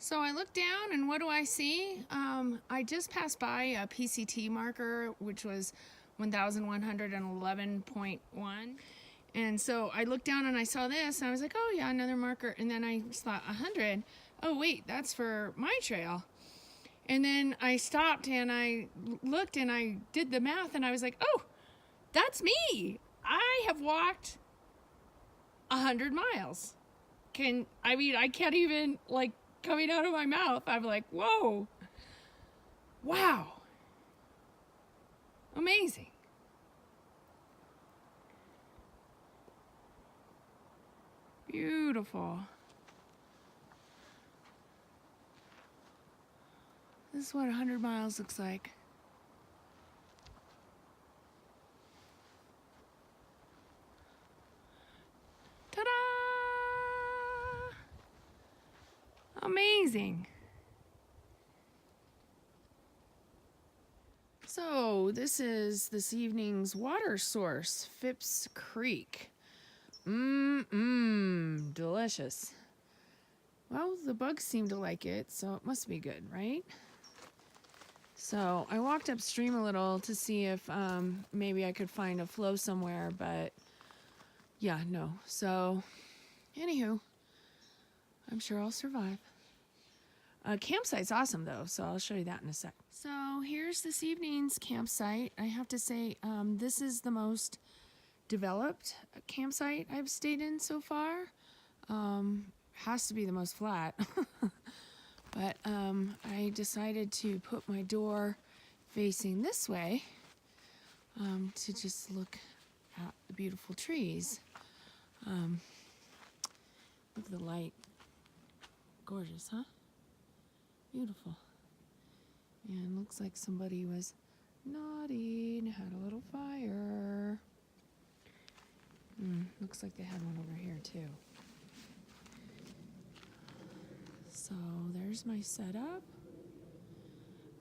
So I look down and what do I see? I just passed by a PCT marker, which was 1111.1. And so I looked down and I saw this and I was like, oh yeah, another marker. And then I thought 100. Oh wait, that's for my trail. And then I stopped and I looked and I did the math and I was like, oh, that's me. I have walked 100 miles. I can't even, like, coming out of my mouth, I'm like, whoa, wow, amazing. Beautiful. This is what 100 miles looks like. Ta-da! Amazing. So this is this evening's water source, Phipps Creek. Delicious. Well, the bugs seem to like it, so it must be good, right? So I walked upstream a little to see if maybe I could find a flow somewhere, but yeah, no. So anywho, I'm sure I'll survive. Campsite's awesome though, so I'll show you that in a sec. So here's this evening's campsite. I have to say, this is the most developed campsite I've stayed in so far. Has to be the most flat. But I decided to put my door facing this way to just look at the beautiful trees. Look at the light. Gorgeous, huh? Beautiful. And looks like somebody was naughty and had a little fire. Looks like they had one over here too. So there's my setup.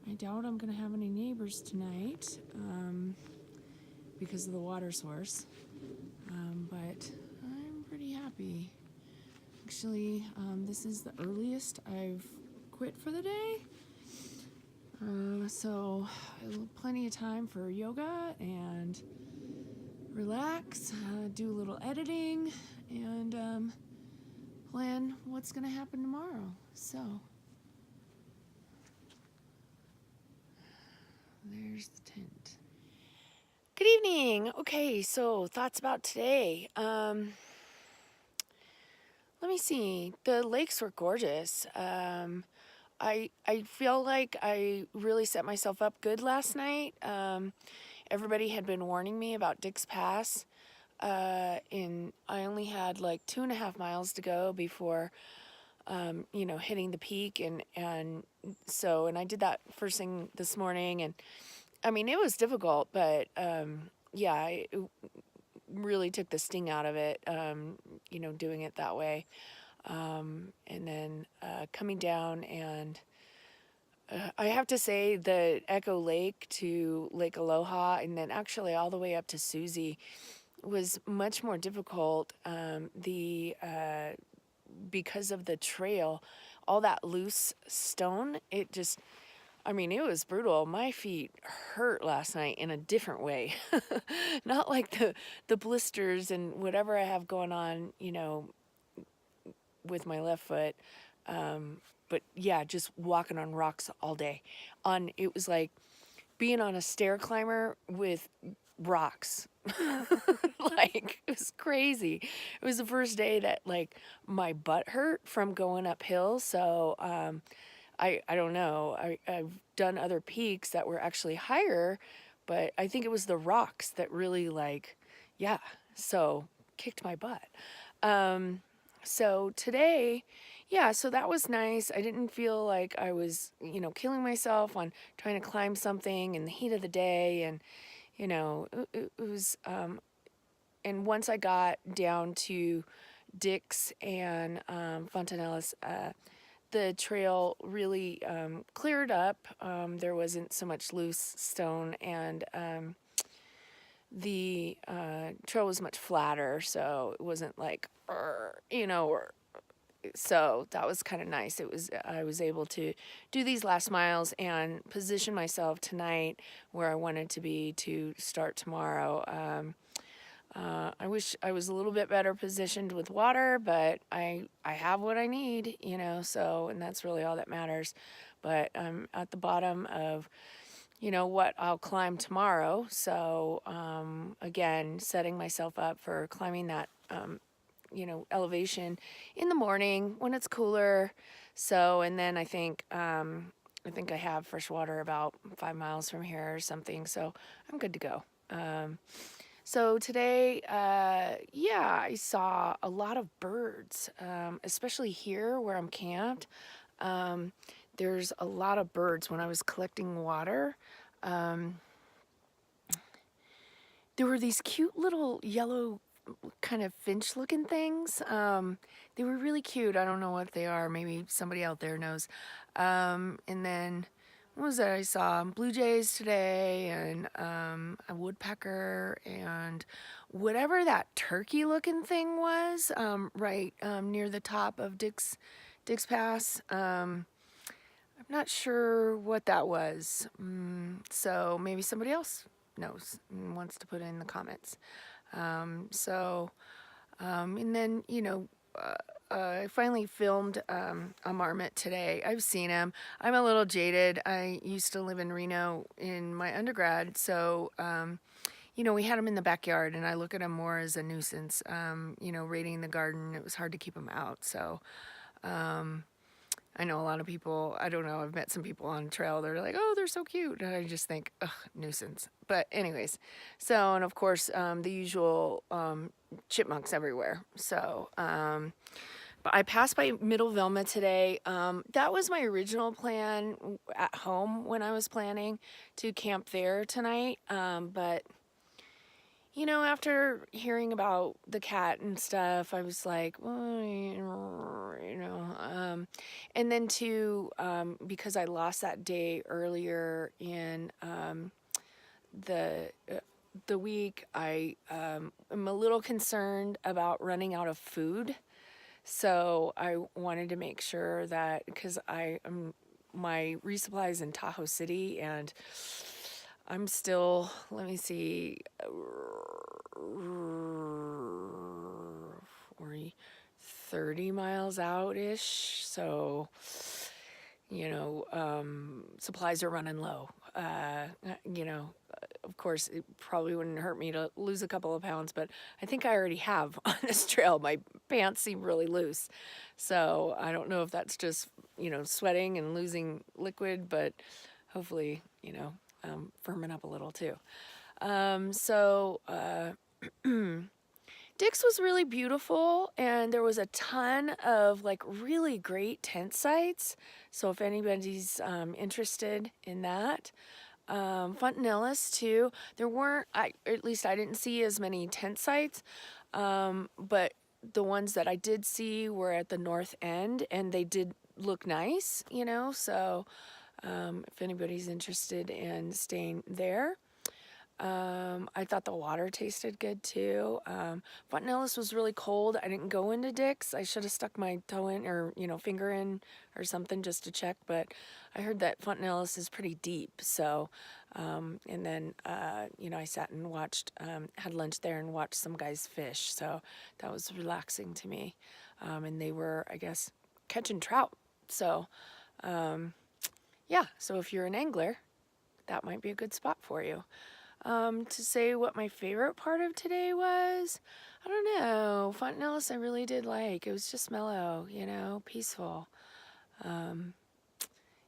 I doubt I'm gonna have any neighbors tonight because of the water source, but I'm pretty happy. Actually, this is the earliest I've quit for the day, so plenty of time for yoga and relax, do a little editing, and plan what's gonna happen tomorrow. So there's the tent. Good evening. Okay, so thoughts about today. Let me see. The lakes were gorgeous. I feel like I really set myself up good last night. Everybody had been warning me about Dick's Pass. I only had like 2.5 miles to go before hitting the peak, and I did that first thing this morning, and I mean it was difficult, but it really took the sting out of it, doing it that way, and then coming down, and I have to say the Echo Lake to Lake Aloha, and then actually all the way up to Susie was much more difficult. Because of the trail, all that loose stone, it was brutal. My feet hurt last night in a different way. Not like the blisters and whatever I have going on, with my left foot. But yeah, just walking on rocks all day. It was like being on a stair climber with rocks. Like, it was crazy. It was the first day that like my butt hurt from going uphill. So I don't know. I've done other peaks that were actually higher, but I think it was the rocks that really so kicked my butt. So today, so that was nice. I didn't feel like I was, killing myself on trying to climb something in the heat of the day, and it was, and once I got down to Dick's and Fontanellas, the trail really cleared up. There wasn't so much loose stone, and the trail was much flatter, so it wasn't like, so that was kind of nice. I was able to do these last miles and position myself tonight where I wanted to be to start tomorrow. I wish I was a little bit better positioned with water, but I have what I need, so, and that's really all that matters. But I'm at the bottom of, what I'll climb tomorrow. So, again, setting myself up for climbing that, elevation in the morning when it's cooler. So, and then I think I have fresh water about 5 miles from here or something. So I'm good to go. So today, I saw a lot of birds, especially here where I'm camped. There's a lot of birds. When I was collecting water, um, there were these cute little yellow kind of finch looking things. They were really cute. I don't know what they are. Maybe somebody out there knows. And then what was that I saw? Blue jays today, and a woodpecker, and whatever that turkey looking thing was, right near the top of Dick's Pass. I'm not sure what that was. So maybe somebody else knows and wants to put it in the comments. And then, I finally filmed a marmot today. I've seen him. I'm a little jaded. I used to live in Reno in my undergrad, so we had him in the backyard, and I look at him more as a nuisance. Raiding the garden, it was hard to keep him out. So I know a lot of people, I don't know, I've met some people on trail, they're like, oh, they're so cute. And I just think, ugh, nuisance. But anyways, so, and of course, the usual chipmunks everywhere. So, but I passed by Middle Velma today. That was my original plan at home when I was planning to camp there tonight. But after hearing about the cat and stuff, I was like, well, and then too, because I lost that day earlier in the week, I am a little concerned about running out of food. So I wanted to make sure that, because my resupply is in Tahoe City, and I'm still, let me see, 30 miles out-ish. So, supplies are running low. Of course, it probably wouldn't hurt me to lose a couple of pounds, but I think I already have on this trail. My pants seem really loose. So I don't know if that's just, sweating and losing liquid, but hopefully, firming up a little too. Dick's was really beautiful, and there was a ton of really great tent sites. So if anybody's interested in that, Fontanellis too. There weren't, at least I didn't see as many tent sites, but the ones that I did see were at the north end, and they did look nice, So if anybody's interested in staying there. I thought the water tasted good too. Fontanellis was really cold. I didn't go into Dick's. I should have stuck my toe in or, finger in or something just to check. But I heard that Fontanellis is pretty deep. So, and then, I sat and watched, had lunch there and watched some guys fish. So that was relaxing to me. And they were, I guess, catching trout. So, so if you're an angler, that might be a good spot for you. To say what my favorite part of today was, I don't know. Fontanellis I really did like. It was just mellow, peaceful. And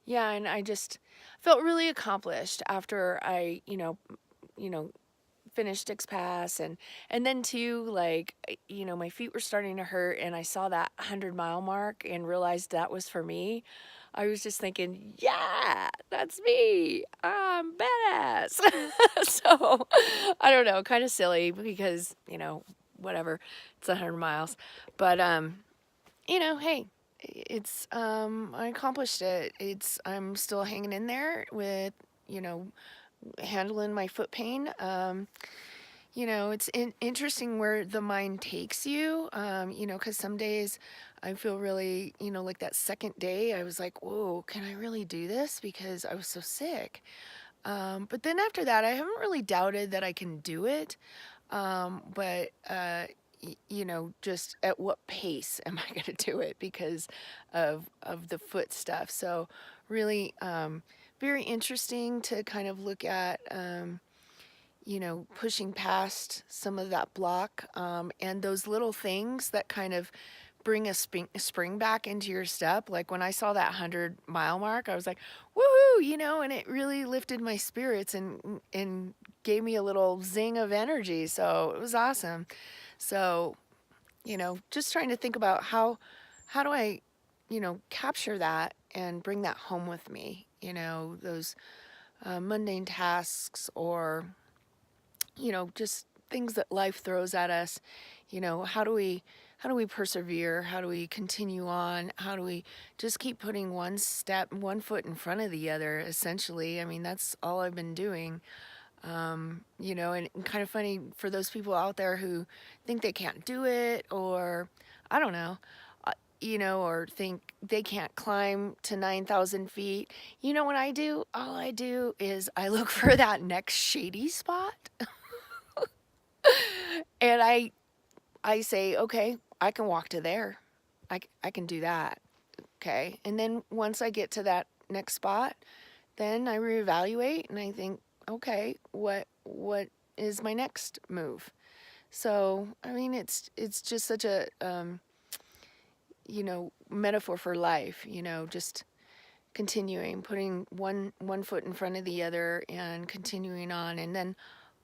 I just felt really accomplished after I, finished Dick's Pass, and then too, my feet were starting to hurt, and I saw that 100-mile mark and realized that was for me. I was just thinking, yeah, that's me. I'm badass. So, I don't know, kind of silly because, whatever, it's 100 miles. But, hey, it's, I accomplished it. I'm still hanging in there with, handling my foot pain. It's interesting where the mind takes you, because some days I feel really, like that second day, I was like, whoa, can I really do this? Because I was so sick. But then after that, I haven't really doubted that I can do it. But just at what pace am I going to do it because of the foot stuff. So really, very interesting to kind of look at, pushing past some of that block, and those little things that kind of bring a spring back into your step. Like when I saw that 100-mile mark, I was like, woohoo, and it really lifted my spirits and gave me a little zing of energy. So it was awesome. So, just trying to think about how do I, capture that and bring that home with me, those mundane tasks or just things that life throws at us. How do we persevere? How do we continue on? How do we just keep putting one foot in front of the other, essentially? I mean, that's all I've been doing. And kind of funny for those people out there who think they can't do it, or I don't know, or think they can't climb to 9,000 feet. You know what I do? All I do is I look for that next shady spot. And I say, okay, I can walk to there. I can do that. Okay. And then once I get to that next spot, then I reevaluate and I think, okay, what is my next move? So, I mean, it's just such a, metaphor for life, just continuing, putting one foot in front of the other and continuing on. And then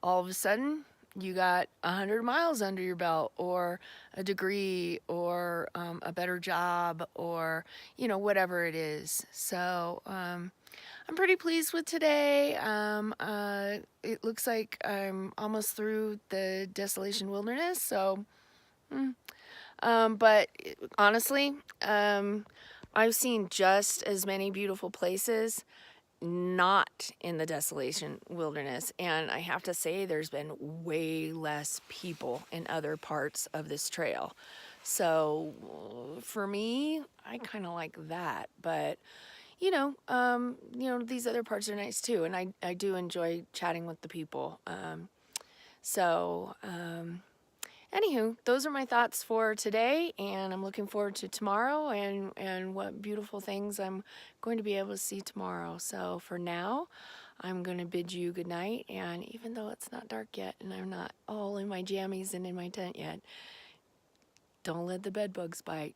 all of a sudden, you got 100 miles under your belt, or a degree, or a better job, or whatever it is. So I'm pretty pleased with today. It looks like I'm almost through the Desolation Wilderness. So, but honestly, I've seen just as many beautiful places not in the Desolation Wilderness. And I have to say, there's been way less people in other parts of this trail. So for me, I kind of like that. But, these other parts are nice too. And I do enjoy chatting with the people. So, anywho, those are my thoughts for today, and I'm looking forward to tomorrow and what beautiful things I'm going to be able to see tomorrow. So for now, I'm going to bid you good night, and even though it's not dark yet and I'm not all in my jammies and in my tent yet, don't let the bed bugs bite.